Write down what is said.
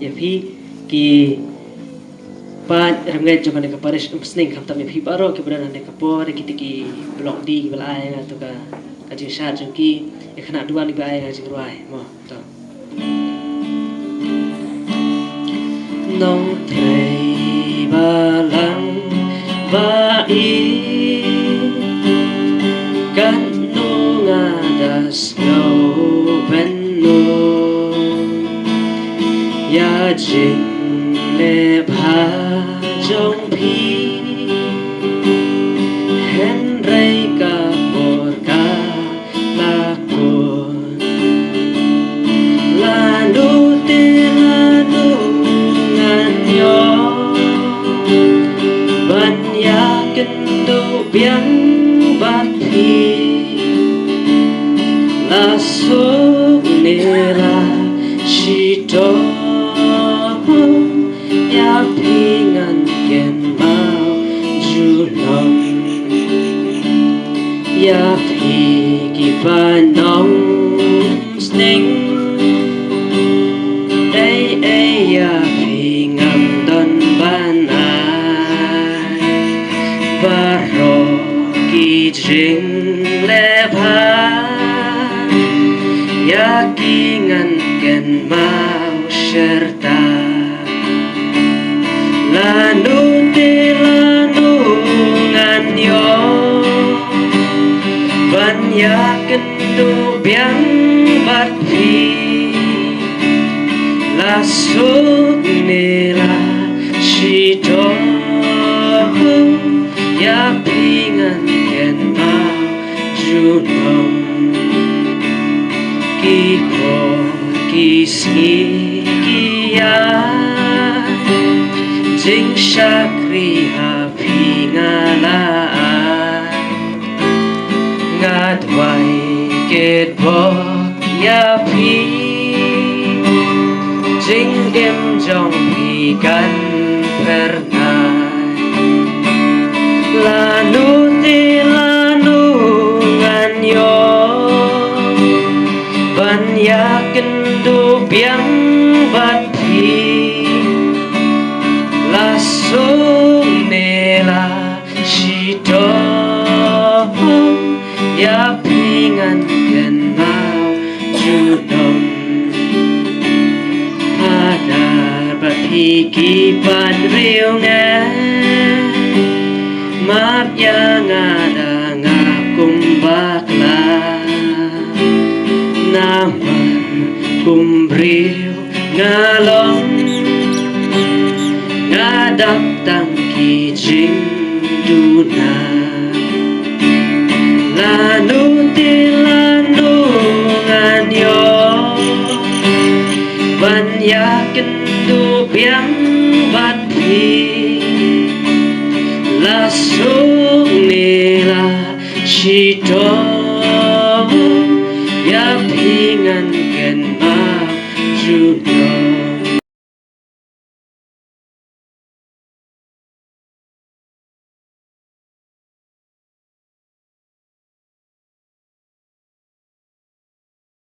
ya phi ki pa rangai jokan ka paris sning khamta me phi paro ke bran ne ka por ki tiki blok di belai nga to ka jing sha jong ki ekhana dua ni bai nga jing ruai mo to nong thei ba lang ba i kan no nga das no ben no ya jing le ba jong phi hen rei ka por ka la con la nu te la nu ngan yo ban ya ken do biang ban phi la so ne la shi do ya phi ngan ken mau ju long ya phi ki pa nong sting ai ya phi ngam don ban ai ba ro ki jing le ba ya ki ngan ken mau serta la nu te la nu ngan yo ban ya ken do biang bat phi la so ne la shi do ya phi ngan ken ma ju nom ki ko ki si ki ya jing shakri ha phi nga la nga dwai kết bo ya phi jing em jong phi kan per nai la nu te la nu ngan yo ban ya ken do biang bat phi la so ne la shi do ya phi ngan ken mau ju dom pada bat phi ki pan riu nga map ya nga da nga kum bak la naman kum riu nga long nga dap tang ki jing du na la nu te la nu ngan yo ban ya ken du biang bat phi la so ne la shi do ya phi ngan